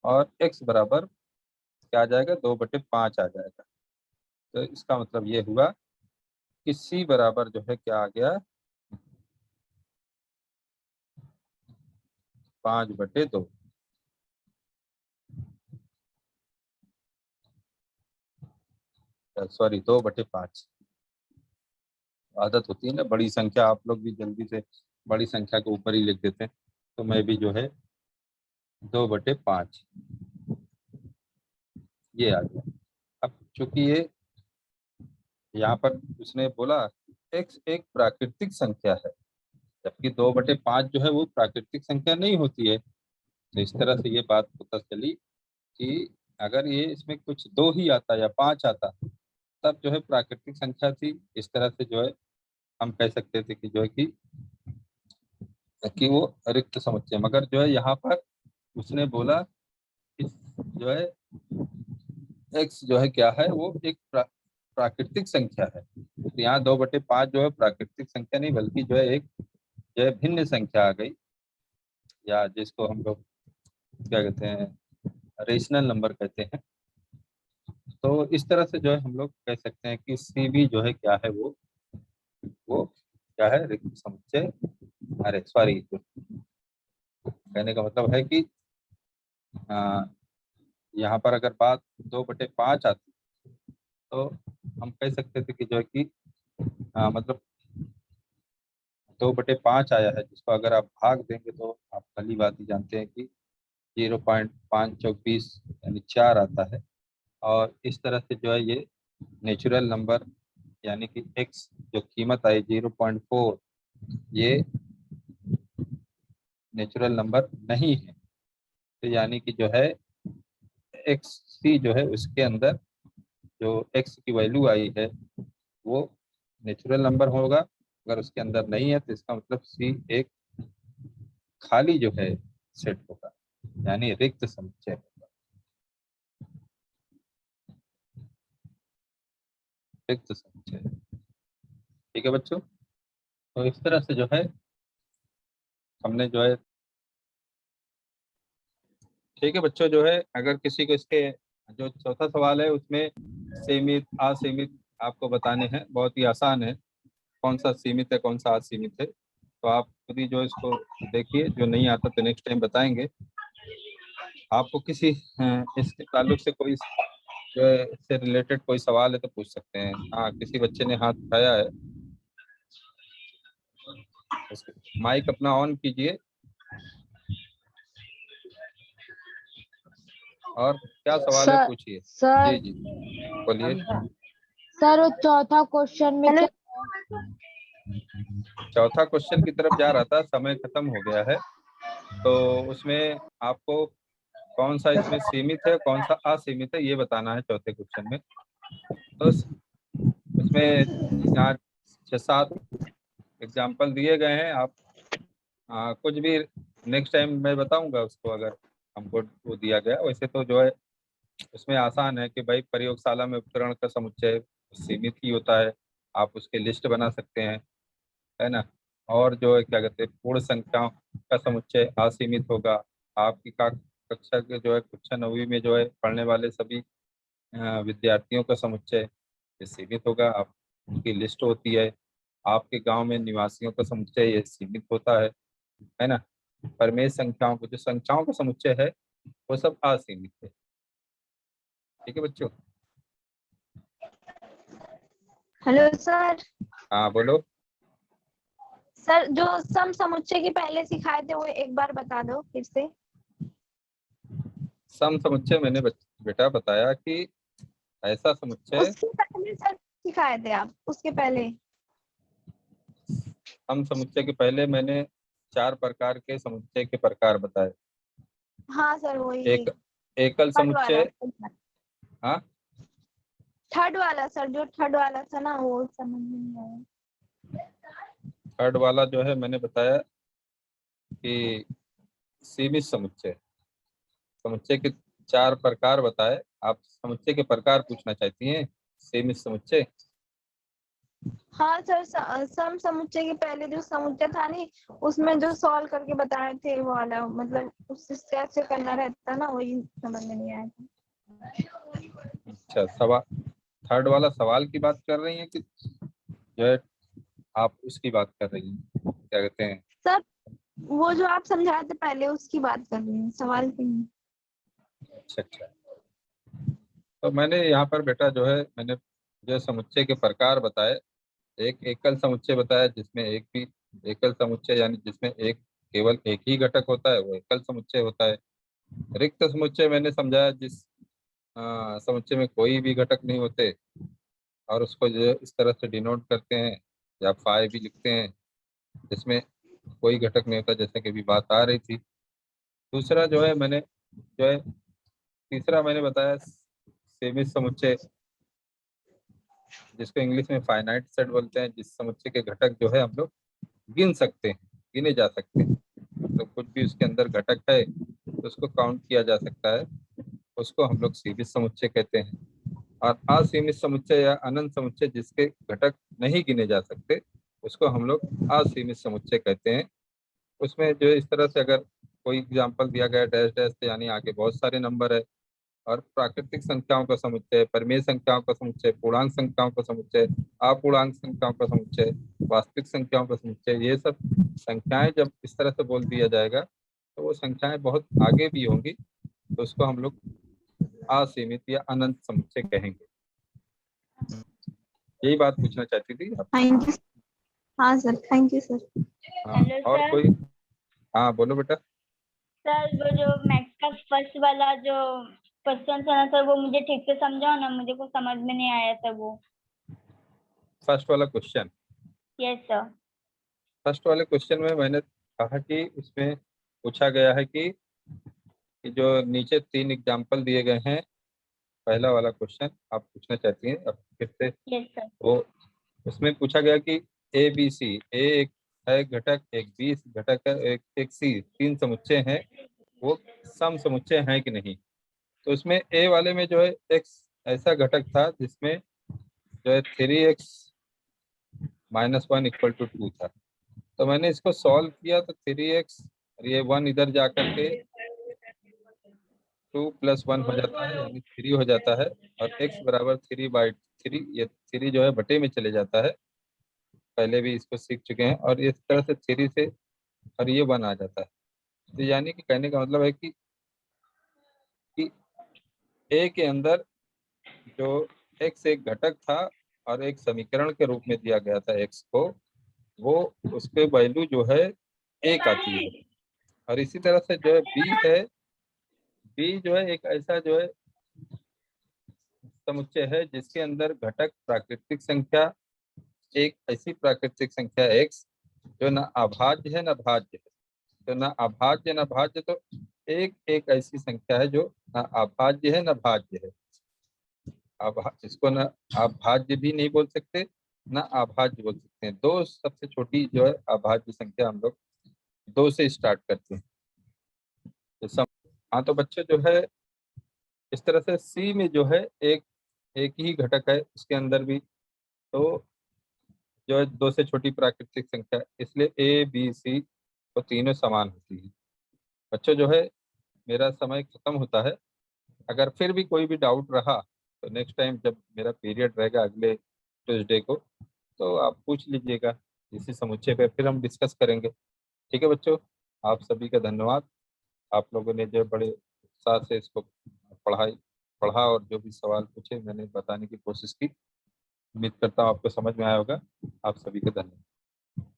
और x बराबर क्या आ जाएगा, 2/5 आ जाएगा। तो इसका मतलब ये हुआ कि c बराबर जो है क्या आ गया, 5/2। सॉरी 2/5। आदत होती है ना, बड़ी संख्या आप लोग भी जल्दी से बड़ी संख्या के ऊपर ही लिख देते हैं, तो मैं भी जो है 2/5 ये आ गया। अब चूंकि ये यहाँ पर उसने बोला x एक प्राकृतिक संख्या है, जबकि 2/5 जो है वो प्राकृतिक संख्या नहीं होती है। तो इस तरह से ये बात पता चली कि अगर ये इसमें कुछ 2 ही आता या 5 आता तब जो है प्राकृतिक संख्या थी। इस तरह से जो है हम कह सकते थे कि जो है कि वो रिक्त समुच्चय, मगर जो है यहाँ पर उसने बोला इस जो है x जो है क्या है, वो एक प्राकृतिक संख्या है। तो यहाँ 2/5 जो है प्राकृतिक संख्या नहीं, बल्कि जो है एक जो है भिन्न संख्या आ गई, या जिसको हम लोग क्या कहते हैं, रेशनल नंबर कहते हैं। तो इस तरह से जो है हम लोग कह सकते हैं कि सी भी जो है क्या है, वो क्या है, रिक्त समुच्चय। अरे सॉरी, कहने का मतलब है कि आ, यहाँ पर अगर बात 2/5 आती तो हम कह सकते थे कि जो है कि मतलब 2/5 आया है, जिसको अगर आप भाग देंगे तो आप भली बात ही जानते हैं कि 0.524 यानी 4 आता है। और इस तरह से जो है ये नेचुरल नंबर यानी कि x जो कीमत आई 0.4, ये नेचुरल नंबर नहीं है। तो यानी कि जो है एक्स सी जो है उसके अंदर जो x की वैल्यू आई है वो नेचुरल नंबर होगा। अगर उसके अंदर नहीं है तो इसका मतलब सी एक खाली जो है सेट होगा, यानी रिक्त समुच्चय होगा, रिक्त समुच्चय। ठीक है बच्चों, तो इस तरह से जो है हमने जो है, ठीक है बच्चों, जो है अगर किसी को इसके जो चौथा सवाल है उसमें सीमित असीमित आपको बताने हैं, बहुत ही आसान है, कौन सा सीमित है कौन सा असीमित है। तो आप खुद ही जो इसको देखिए, जो नहीं आता तो नेक्स्ट टाइम बताएंगे। आपको किसी इसके ताल्लुक से कोई जो है इससे रिलेटेड कोई सवाल है तो पूछ सकते हैं। हाँ, किसी बच्चे ने हाथ उठाया है, माइक अपना ऑन कीजिए। और क्या सवाल है सर पूछिए। जी सर जी, बोलिए। सर वो चौथा क्वेश्चन में हेलो। क्या? चौथा क्वेश्चन की तरफ जा रहा था, समय खत्म हो गया है। तो उसमें आपको कौन सा इसमें सीमित है, कौन सा असीमित है, ये बताना है चौथे क्वेश्चन में। तो उसमें यहाँ 6-7 एग्जाम्पल दिए गए हैं। आप कुछ भी नेक्स्ट टाइम मैं बताऊंगा उसको, अगर हमको वो दिया गया। वैसे तो जो है उसमें आसान है कि भाई प्रयोगशाला में उपकरण का समुच्चय सीमित ही होता है, आप उसके लिस्ट बना सकते हैं, है ना। और जो है क्या कहते हैं, पूर्ण संख्याओं का समुच्चय असीमित होगा। आपकी कक्षा के जो है कक्षा 9वीं में जो है पढ़ने वाले सभी विद्यार्थियों का समुच्चय ये सीमित होगा, आप उनकी लिस्ट होती है। आपके गांव में निवासियों का समुच्चय ये सीमित होता है ना। परमेय संख्याओं को, जो संख्याओं का समुच्चय है, वो सब असीमित है। ठीक है बच्चों। Hello sir. हाँ बोलो। सर जो सम समुच्चय के पहले सिखाए थे वो एक बार बता दो फिर से। सम समुच्चय मैंने बेटा बताया कि ऐसा समुच्चय, उसके पहले सर सिखाए थे आप, उसके पहले। सम समुच्चय के पहले मैंने 4 प्रकार के समुच्चय के प्रकार बताए। हाँ सर वही। एक एकल थर्ड वाला। समुच्चय। हाँ, थर्ड वाला सर, जो थर्ड वाला था ना वो समझ में नहीं आया। थर्ड वाला जो है मैंने बताया कि सीमित समुच्चय। समुच्चय के 4 प्रकार बताए। आप समुच्चय के प्रकार पूछना चाहती हैं, सीमित समुच्चय। हाँ सर, सम समुच्चय के पहले जो समुच्चय था नहीं, उसमें जो सॉल्व करके बताए थे वो वाला, मतलब उससे कैसे करना रहता ना, वही समझ में नहीं आया था। अच्छा, सवाल थर्ड वाला सवाल की बात कर रही हैं कि जो है आप उसकी बात कर रही हैं, क्या कहते हैं। सर वो जो आप समझाए थे पहले उसकी बात कर रही हूँ, सवाल की नहीं। अच्छा अच्छा। तो मैंने यहाँ पर बेटा जो है मैंने जो समुच्चय के प्रकार बताए। एक एकल समुच्चय बताया, जिसमें एक भी एकल समुच्चय यानी जिसमें एक केवल एक ही घटक होता है, वो एकल समुच्चय होता है। रिक्त समुच्चय मैंने समझाया, जिस समुच्चय में कोई भी घटक नहीं होते, और उसको जो है इस तरह से डिनोट करते हैं, या फाई भी लिखते हैं, जिसमें कोई घटक नहीं होता, जैसे कि अभी बात आ रही थी। दूसरा जो है मैंने जो है तीसरा मैंने बताया सीमित समुच्चय, जिसको इंग्लिश में फाइनाइट सेट बोलते हैं, जिस समुच्चय के घटक जो है हम लोग गिन सकते हैं, गिने जा सकते हैं। मतलब कुछ भी उसके अंदर घटक है तो उसको काउंट किया जा सकता है, उसको हम लोग सीमित समुच्चय कहते हैं। और असीमित समुच्चय या अनंत समुच्चय, जिसके घटक नहीं गिने जा सकते, उसको हम लोग असीमित समुच्चय कहते हैं। उसमें जो इस तरह से अगर कोई एग्जाम्पल दिया गया डैश डैश से, यानी आगे बहुत सारे नंबर है। और प्राकृतिक संख्याओं का समुच्चय, परिमेय संख्याओं का समुच्चय, पूर्णांक संख्याओं का समुच्चय, अपूर्णांक संख्याओं का समुच्चय, वास्तविक संख्याओं का समुच्चय, ये सब संख्याएं जब इस तरह से बोल दिया जाएगा तो वो संख्याएं बहुत आगे भी होंगी, तो उसको हम लोग असीमित या अनंत समुच्चय कहेंगे। यही बात पूछना चाहती थी आप। Thank you. हाँ सर, थैंक यू सर। हाँ, हेलो और सर। कोई। हाँ बोलो बेटा। सर वो जो मैथ्स का फर्स्ट वाला जो क्वेश्चन था ना सर, वो मुझे ठीक से समझाओ ना, मुझे कुछ समझ में नहीं आया था वो। फर्स्ट वाला क्वेश्चन। Yes sir. फर्स्ट वाले क्वेश्चन में मैंने कहा कि उसमें पूछा गया है कि जो नीचे 3 एग्जाम्पल दिए गए हैं, पहला वाला क्वेश्चन आप पूछना चाहती हैं अब फिर से। Yes sir. वो उसमें पूछा गया कि ए बी सी, ए एक है घटक, एक बी घटक है, एक सी, 3 समुच्चय हैं, वो सम समुच्चय हैं कि नहीं। तो उसमें ए वाले में जो है एक्स ऐसा घटक था जिसमें जो है 3x - 1 = 2 था। तो मैंने इसको सॉल्व किया तो 3x, और ये 1 इधर जा करके 2 + 1 हो जाता है, यानी 3 हो जाता है। और x = 3/3, ये 3 जो है बटे में चले जाता है। पहले भी इसको सीख चुके हैं और इस तरह से थ्री से और ये वन आ जाता है। तो यानी कि कहने का मतलब है कि ए के अंदर जो एक्स एक घटक था और एक समीकरण के रूप में दिया गया था एक्स को, वो उसके वैल्यू जो है एक आती है। और इसी तरह से जो है बी है, बी जो है एक ऐसा जो है समुच्चय है जिसके अंदर घटक प्राकृतिक संख्या, एक ऐसी प्राकृतिक संख्या एक्स जो न अभाज्य है न भाज्य है। तो न अभाज्य न भाज्य, तो एक एक ऐसी संख्या है जो न अभाज्य है न भाज्य है। अब इसको न आप भाज्य भी नहीं बोल सकते, ना अभाज्य बोल सकते हैं। दो सबसे छोटी जो है अभाज्य संख्या हम लोग दो से स्टार्ट करते हैं। हाँ, तो बच्चे जो है इस तरह से सी में जो है एक एक ही घटक है, उसके अंदर भी तो जो है दो से छोटी प्राकृतिक संख्या, इसलिए ए बी सी तो तीनों समान होती है। बच्चों जो है मेरा समय खत्म होता है। अगर फिर भी कोई भी डाउट रहा तो नेक्स्ट टाइम जब मेरा पीरियड रहेगा अगले ट्यूसडे को, तो आप पूछ लीजिएगा इसी समुच्चय पे, फिर हम डिस्कस करेंगे। ठीक है बच्चों, आप सभी का धन्यवाद। आप लोगों ने जो बड़े उत्साह से इसको पढ़ा और जो भी सवाल पूछे मैंने बताने की कोशिश की। उम्मीद करता हूँ आपको समझ में आया होगा। आप सभी का धन्यवाद।